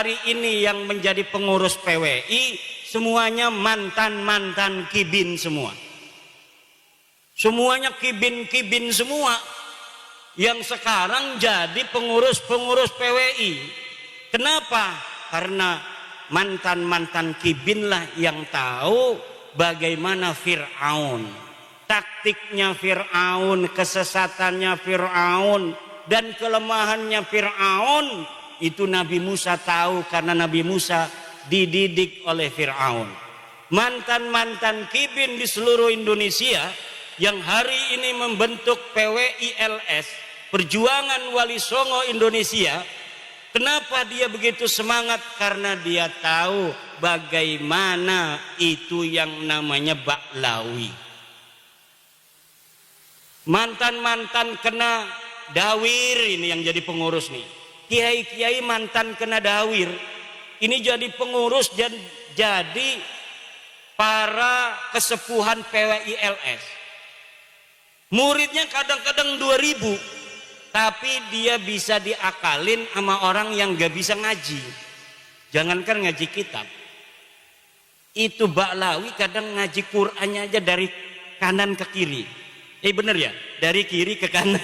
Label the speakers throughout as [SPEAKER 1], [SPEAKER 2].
[SPEAKER 1] hari ini yang menjadi pengurus PWI semuanya mantan-mantan kibin semua. Semuanya kibin-kibin semua yang sekarang jadi pengurus-pengurus PWI. Kenapa? Karena mantan-mantan kibinlah yang tahu bagaimana Fir'aun, taktiknya Fir'aun, kesesatannya Fir'aun, dan kelemahannya Fir'aun. Itu Nabi Musa tahu karena Nabi Musa dididik oleh Fir'aun. Mantan-mantan kibin di seluruh Indonesia yang hari ini membentuk PWILS, Perjuangan Wali Songo Indonesia. Kenapa dia begitu semangat? Karena dia tahu bagaimana itu yang namanya Baklawi. Mantan-mantan kena dawir ini yang jadi pengurus nih. Kiai-kiai mantan kena dawir ini jadi pengurus dan jadi para kesepuhan PWILS. Muridnya kadang-kadang 2000, tapi dia bisa diakalin sama orang yang gak bisa ngaji. Jangankan ngaji kitab, itu Baklawi kadang ngaji Qur'annya aja dari kanan ke kiri. Bener ya, dari kiri ke kanan.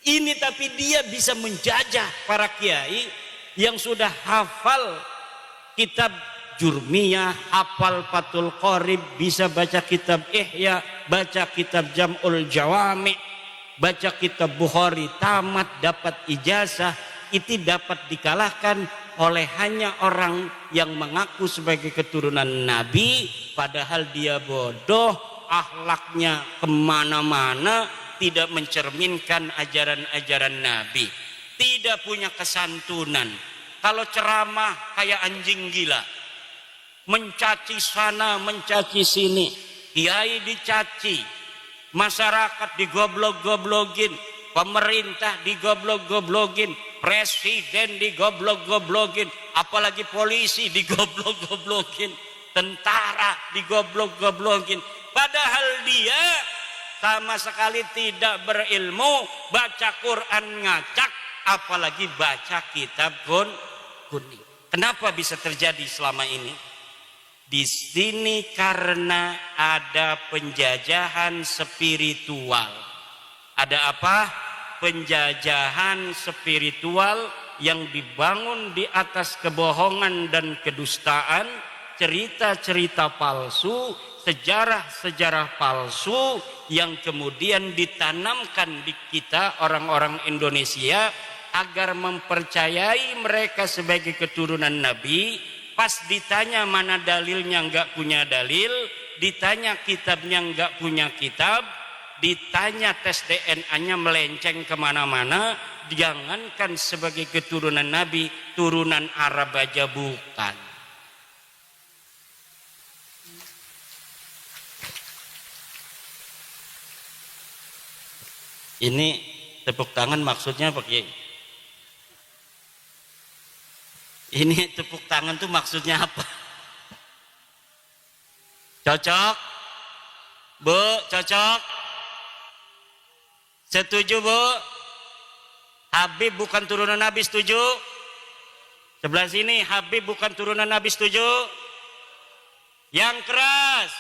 [SPEAKER 1] Ini tapi dia bisa menjajah para kiai yang sudah hafal kitab Jurmiyah, hafal Fathul Qorib, bisa baca kitab Ihya, baca kitab Jam'ul Jawami', baca kitab Bukhari, tamat, dapat ijazah. Itu dapat dikalahkan oleh hanya orang yang mengaku sebagai keturunan Nabi, padahal dia bodoh, akhlaknya kemana-mana, tidak mencerminkan ajaran-ajaran Nabi, tidak punya kesantunan. Kalau ceramah kayak anjing gila, mencaci sana, mencaci sini, kiai dicaci, masyarakat digoblok-goblokin, pemerintah digoblok-goblokin, presiden digoblok-goblokin, apalagi polisi digoblok-goblokin, tentara digoblok-goblokin. Padahal dia sama sekali tidak berilmu, baca Quran ngacak, apalagi baca kitab kuning. Kenapa bisa terjadi selama ini? Di sini karena ada penjajahan spiritual. Ada apa? Penjajahan spiritual yang dibangun di atas kebohongan dan kedustaan, cerita-cerita palsu, sejarah-sejarah palsu yang kemudian ditanamkan di kita orang-orang Indonesia agar mempercayai mereka sebagai keturunan Nabi. Pas ditanya mana dalilnya nggak punya dalil, ditanya kitabnya nggak punya kitab, ditanya tes DNA-nya melenceng kemana-mana. Jangankan sebagai keturunan Nabi, turunan Arab aja bukan. Ini tepuk tangan maksudnya apa Kiai? Ini tepuk tangan tuh maksudnya apa? Cocok? Bu, cocok? Setuju Bu? Habib bukan turunan Nabi, setuju? Sebelah sini Habib bukan turunan Nabi, setuju? Yang keras.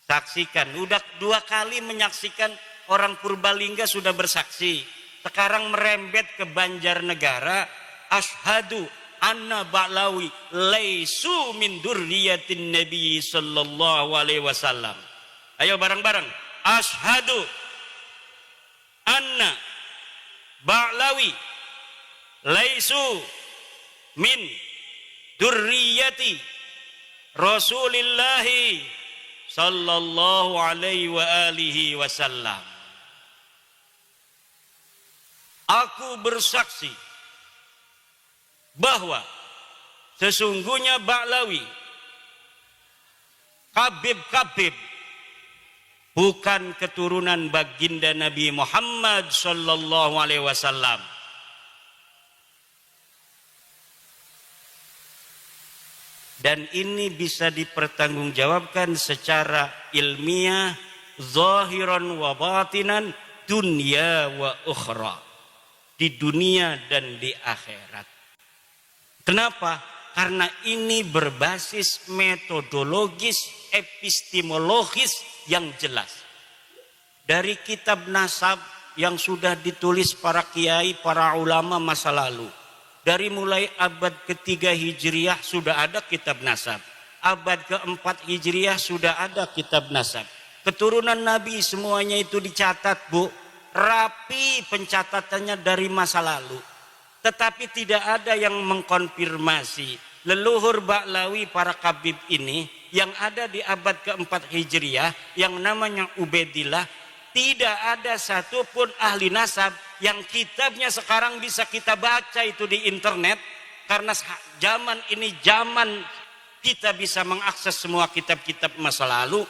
[SPEAKER 1] Saksikan, udah 2 kali menyaksikan, orang Purbalingga sudah bersaksi. Sekarang merembet ke Banjarnegara. Ashhadu anna Baklawi laisu min durriyatin Nabi sallallahu alaihi wasallam. Ayo bareng-bareng. Ashhadu anna Baklawi laisu min durriyati Rasulillahi sallallahu alaihi wa alihi wasallam. Aku bersaksi bahwa sesungguhnya Baklawi, Habib bukan keturunan baginda Nabi Muhammad sallallahu alaihi wasallam. Dan ini bisa dipertanggungjawabkan secara ilmiah, zahiran wa batinan, dunya wa ukhra. di dunia dan di akhirat. Kenapa? Karena ini berbasis metodologis, epistemologis yang jelas. Dari kitab nasab yang sudah ditulis para kiai, para ulama masa lalu. Dari mulai abad ketiga Hijriah sudah ada kitab nasab. Abad keempat Hijriah sudah ada kitab nasab. Keturunan Nabi semuanya itu dicatat, Bu. Rapi pencatatannya dari masa lalu. Tetapi tidak ada yang mengkonfirmasi leluhur Ba'lawi para kabib ini yang ada di abad keempat Hijriah yang namanya Ubaidillah. Tidak ada satupun ahli nasab yang kitabnya sekarang bisa kita baca itu di internet. Karena zaman ini zaman kita bisa mengakses semua kitab-kitab masa lalu.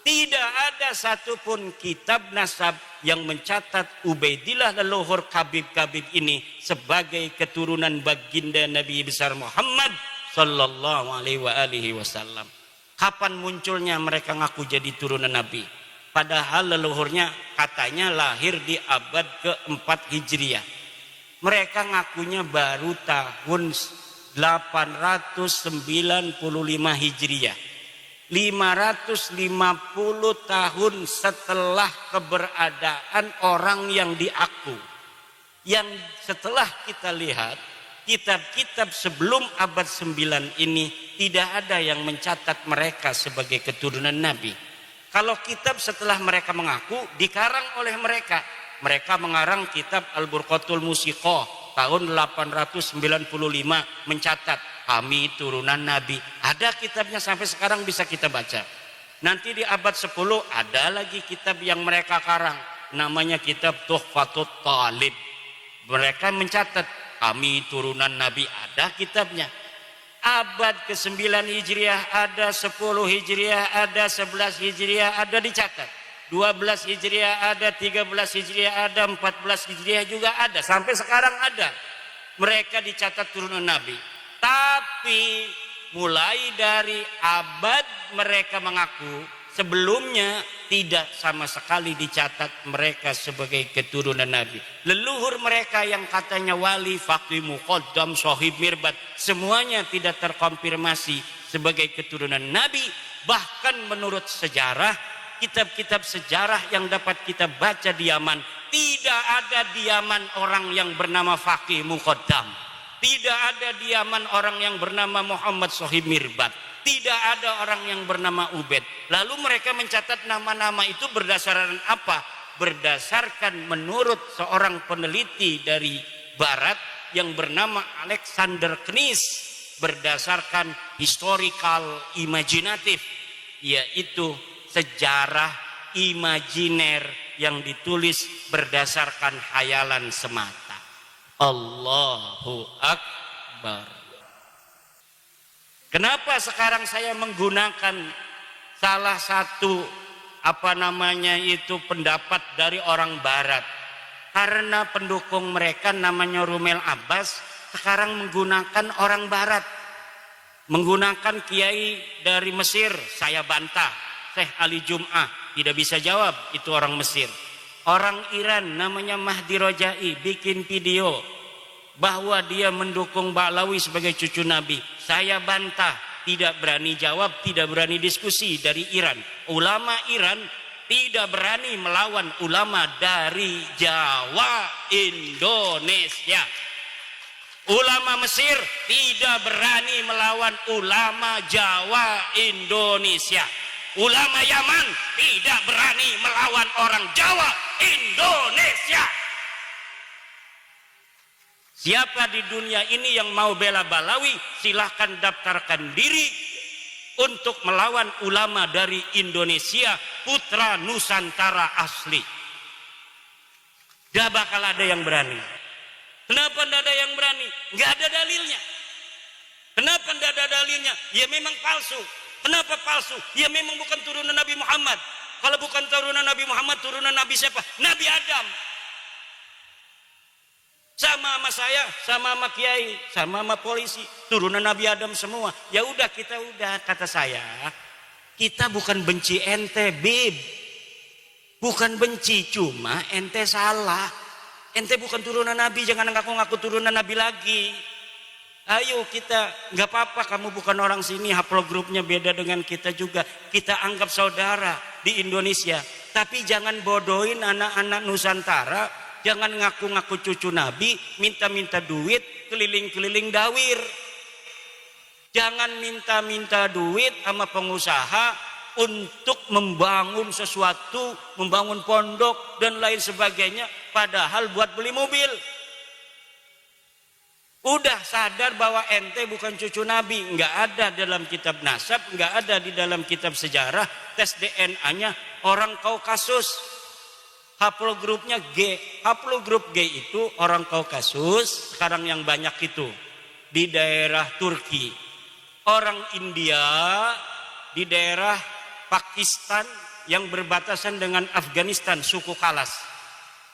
[SPEAKER 1] Tidak ada satupun kitab nasab yang mencatat Ubaidillah leluhur kabib-kabib ini sebagai keturunan baginda Nabi besar Muhammad sallallahu alaihi wasallam. Kapan munculnya mereka ngaku jadi turunan Nabi? Padahal leluhurnya katanya lahir di abad keempat Hijriah. Mereka ngakunya baru tahun 895 Hijriah. 550 tahun setelah keberadaan orang yang diaku. Yang setelah kita lihat kitab-kitab sebelum abad 9 ini tidak ada yang mencatat mereka sebagai keturunan Nabi. Kalau kitab setelah mereka mengaku dikarang oleh mereka. Mereka mengarang kitab Al-Burqatul Musiqah tahun 895 mencatat kami turunan Nabi. Ada kitabnya sampai sekarang bisa kita baca. Nanti di abad 10 ada lagi kitab yang mereka karang. Namanya kitab Tuhfatut Talib. Mereka mencatat kami turunan Nabi. Ada kitabnya. Abad ke-9 Hijriah ada, 10 Hijriah ada, 11 Hijriah ada dicatat. 12 Hijriah ada, 13 Hijriah ada, 14 Hijriah juga ada. Sampai sekarang ada. Mereka dicatat turunan Nabi. Tapi mulai dari abad mereka mengaku, sebelumnya tidak sama sekali dicatat mereka sebagai keturunan Nabi. Leluhur mereka yang katanya wali, faqih, muqaddam, sahib, mirbat, semuanya tidak terkonfirmasi sebagai keturunan Nabi. Bahkan menurut sejarah, kitab-kitab sejarah yang dapat kita baca di Yaman, tidak ada di Yaman orang yang bernama faqih, muqaddam. Tidak ada di Yaman orang yang bernama Muhammad Sohib Mirbat. Tidak ada orang yang bernama Ubaid. Lalu mereka mencatat nama-nama itu berdasarkan apa? Berdasarkan menurut seorang peneliti dari Barat yang bernama Alexander Knies. Berdasarkan historical imajinatif. Yaitu sejarah imajiner yang ditulis berdasarkan hayalan semata. Allahu Akbar. Kenapa sekarang saya menggunakan salah satu pendapat dari orang Barat? Karena pendukung mereka namanya Rumel Abbas sekarang menggunakan orang Barat, menggunakan kiai dari Mesir. Saya bantah, Syekh Ali Jum'ah tidak bisa jawab, itu orang Mesir. Orang Iran namanya Mahdi Rojai bikin video bahwa dia mendukung Ba'lawi sebagai cucu Nabi. Saya bantah, tidak berani jawab, tidak berani diskusi dari Iran. Ulama Iran tidak berani melawan ulama dari Jawa, Indonesia. Ulama Mesir tidak berani melawan ulama Jawa, Indonesia. Ulama Yaman tidak berani melawan orang Jawa, Indonesia. Siapa di dunia ini yang mau bela Ba'lawi, silahkan daftarkan diri untuk melawan ulama dari Indonesia, putra Nusantara asli. Gak bakal ada yang berani. Kenapa tidak ada yang berani? Gak ada dalilnya. Kenapa tidak ada dalilnya? Ya memang palsu. Kenapa palsu? Ya memang bukan turunan Nabi Muhammad. Kalau bukan turunan Nabi Muhammad, turunan Nabi siapa? Nabi Adam. Sama sama saya, sama sama kiai, sama sama polisi, turunan Nabi Adam semua. Ya udah, kita udah, kata saya, kita bukan benci ente, Bib. Bukan benci, cuma ente salah. Ente bukan turunan Nabi, jangan ngaku-ngaku turunan Nabi lagi. Ayo kita, nggak apa-apa kamu bukan orang sini, haplogrupnya beda dengan kita juga. Kita anggap saudara di Indonesia. Tapi jangan bodohin anak-anak Nusantara, jangan ngaku-ngaku cucu Nabi, minta-minta duit, keliling-keliling dawir. Jangan minta-minta duit sama pengusaha untuk membangun sesuatu, membangun pondok dan lain sebagainya, padahal buat beli mobil. Udah sadar bahwa ente bukan cucu Nabi, nggak ada dalam kitab nasab, nggak ada di dalam kitab sejarah, tes DNA-nya orang Kaukasus. Haplogrupnya G. Haplogrup G itu orang Kaukasus, sekarang yang banyak itu di daerah Turki. Orang India di daerah Pakistan yang berbatasan dengan Afghanistan, suku Kalas.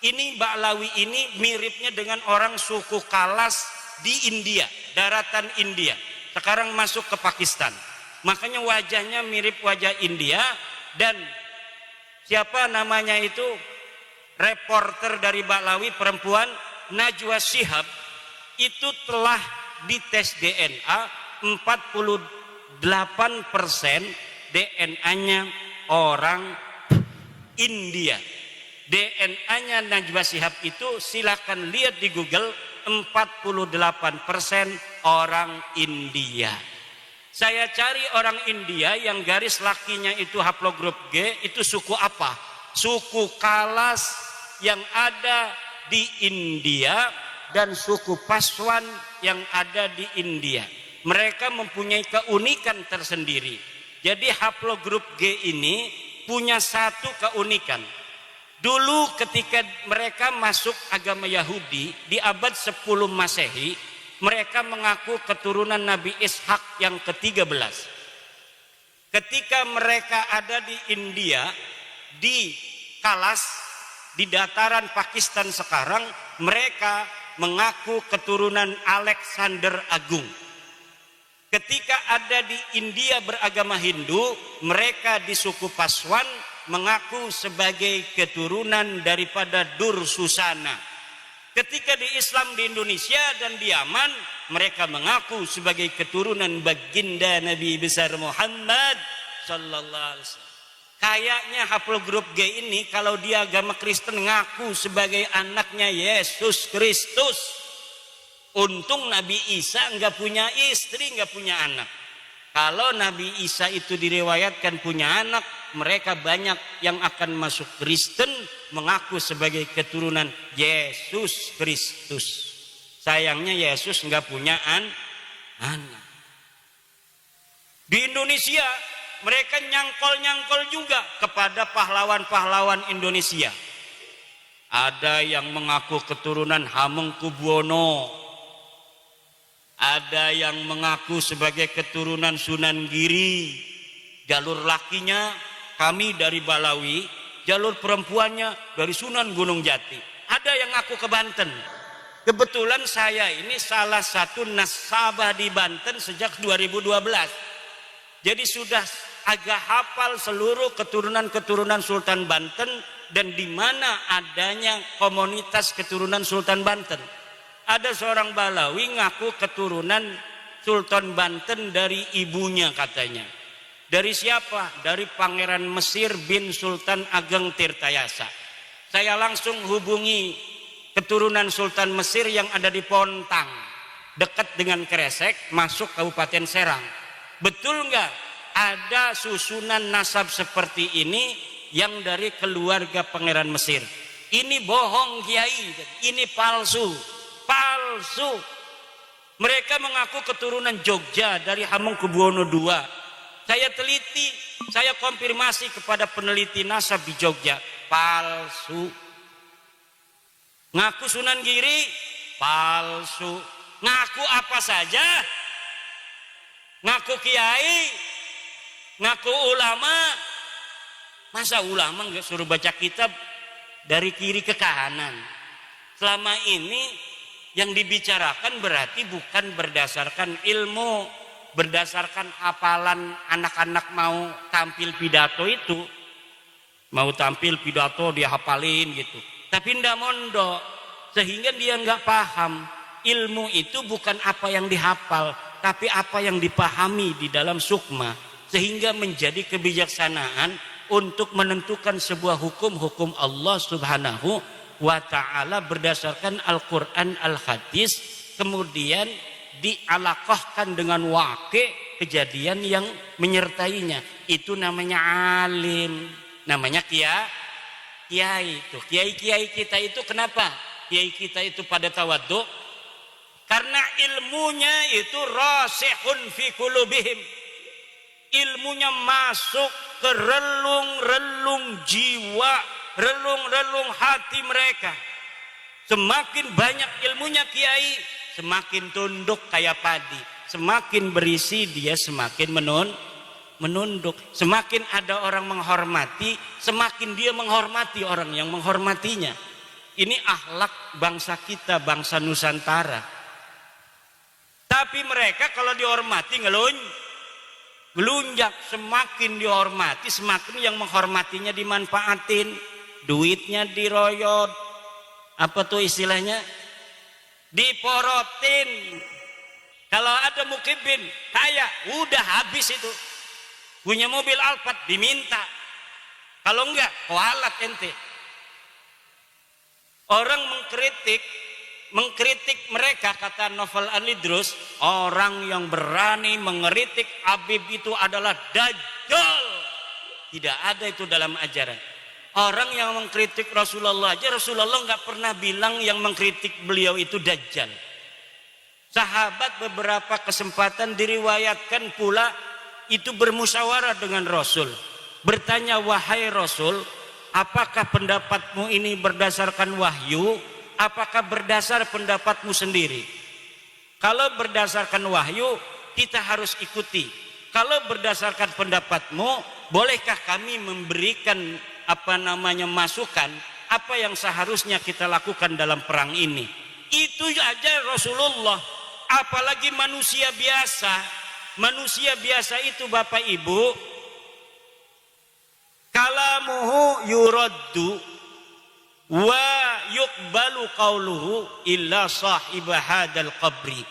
[SPEAKER 1] Ini Ba'lawi ini miripnya dengan orang suku Kalas di India, daratan India. Sekarang masuk ke Pakistan. Makanya wajahnya mirip wajah India. Dan siapa namanya itu? Reporter dari Ba'lawi perempuan, Najwa Shihab, itu telah dites DNA 48% DNA-nya orang India. DNA-nya Najwa Shihab itu silakan lihat di Google, 48% orang India. Saya cari orang India yang garis lakinya itu haplogrup G, itu suku apa? Suku Kalas yang ada di India dan suku Paswan yang ada di India. Mereka mempunyai keunikan tersendiri. Jadi haplogrup G ini punya satu keunikan. Dulu ketika mereka masuk agama Yahudi di abad 10 Masehi, mereka mengaku keturunan Nabi Ishak yang ke-13. Ketika mereka ada di India, di Kalas, di dataran Pakistan sekarang, mereka mengaku keturunan Alexander Agung. Ketika ada di India beragama Hindu, mereka di suku Paswan mengaku sebagai keturunan daripada Dursusana. Ketika di Islam di Indonesia dan di Yaman, mereka mengaku sebagai keturunan baginda Nabi besar Muhammad sallallahu alaihi wasallam. Kayaknya haplogrup G ini kalau dia agama Kristen ngaku sebagai anaknya Yesus Kristus. Untung Nabi Isa nggak punya istri, nggak punya anak. Kalau Nabi Isa itu diriwayatkan punya anak, mereka banyak yang akan masuk Kristen mengaku sebagai keturunan Yesus Kristus. Sayangnya Yesus nggak punya anak. Di Indonesia mereka nyangkol-nyangkol juga kepada pahlawan-pahlawan Indonesia. Ada yang mengaku keturunan Hamengkubuwono. Ada yang mengaku sebagai keturunan Sunan Giri. Jalur lakinya kami dari Ba'lawi, jalur perempuannya dari Sunan Gunung Jati. Ada yang ngaku ke Banten. Kebetulan saya ini salah satu nasabah di Banten sejak 2012. Jadi sudah agak hafal seluruh keturunan-keturunan Sultan Banten dan di mana adanya komunitas keturunan Sultan Banten. Ada seorang Ba'lawi ngaku keturunan Sultan Banten dari ibunya katanya. Dari siapa? Dari Pangeran Mesir bin Sultan Ageng Tirtayasa. Saya langsung hubungi keturunan Sultan Mesir yang ada di Pontang, dekat dengan Kresek, masuk Kabupaten Serang. Betul nggak ada susunan nasab seperti ini yang dari keluarga Pangeran Mesir? Ini bohong Kiai, ini palsu. Palsu. Mereka mengaku keturunan Jogja dari Hamengkubuwono II. Saya teliti, saya konfirmasi kepada peneliti nasab di Jogja, palsu. Ngaku Sunan Giri, palsu. Ngaku apa saja, ngaku kiai, ngaku ulama. Masa ulama nggak suruh baca kitab dari kiri ke kanan? Selama ini yang dibicarakan berarti bukan berdasarkan ilmu, berdasarkan hafalan anak-anak mau tampil pidato itu. Mau tampil pidato dia hafalin gitu. Tapi ndak mondok. sehingga dia nggak paham. Ilmu itu bukan apa yang dihafal, tapi apa yang dipahami di dalam sukma, sehingga menjadi kebijaksanaan untuk menentukan sebuah hukum Allah Subhanahu wa ta'ala berdasarkan Al-Quran Al-Hadis, kemudian dialaqahkan dengan waqi' kejadian yang menyertainya. Itu namanya alim, namanya kiai. Itu kiai kita itu kenapa kiai kita itu pada tawadhu? Karena ilmunya itu rasihun fi qulubihim, ilmunya masuk ke relung-relung jiwa, relung-relung hati mereka. Semakin banyak ilmunya kiai, semakin tunduk kayak padi. Semakin berisi dia semakin menunduk. Semakin ada orang menghormati, semakin dia menghormati orang yang menghormatinya. Ini akhlak bangsa kita, bangsa Nusantara. Tapi mereka kalau dihormati ngelunjak. Semakin dihormati, semakin yang menghormatinya dimanfaatin, duitnya diroyot, apa tuh istilahnya, diporotin. Kalau ada mukibin kaya, udah habis itu. Punya mobil Alphard diminta, kalau enggak kualat ente. Orang mengkritik mereka, kata Novel Al-Idrus, orang yang berani mengkritik Habib itu adalah dajjal. Tidak ada itu dalam ajaran. Orang yang mengkritik Rasulullah aja, Rasulullah nggak pernah bilang yang mengkritik beliau itu dajjal. Sahabat beberapa kesempatan diriwayatkan pula itu bermusyawarah dengan Rasul, bertanya, wahai Rasul, apakah pendapatmu ini berdasarkan wahyu, apakah berdasar pendapatmu sendiri? Kalau berdasarkan wahyu, kita harus ikuti. Kalau berdasarkan pendapatmu, bolehkah kami memberikan masukan apa yang seharusnya kita lakukan dalam perang ini? Itu aja Rasulullah, apalagi manusia biasa. Manusia biasa itu Bapak Ibu, kalamuhu yuraddu wa yuqbalu qauluhu illa sahibah hadal qabri.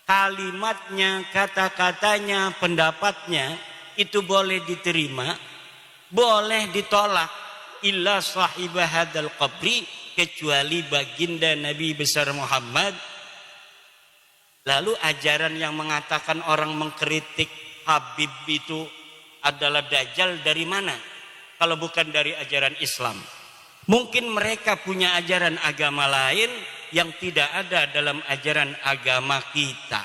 [SPEAKER 1] Kalimatnya, kata-katanya, pendapatnya itu boleh diterima, boleh ditolak, illa sahibah hadal qabri, kecuali baginda Nabi besar Muhammad. Lalu ajaran yang mengatakan orang mengkritik Habib itu adalah dajjal dari mana? Kalau bukan dari ajaran Islam. Mungkin mereka punya ajaran agama lain yang tidak ada dalam ajaran agama kita.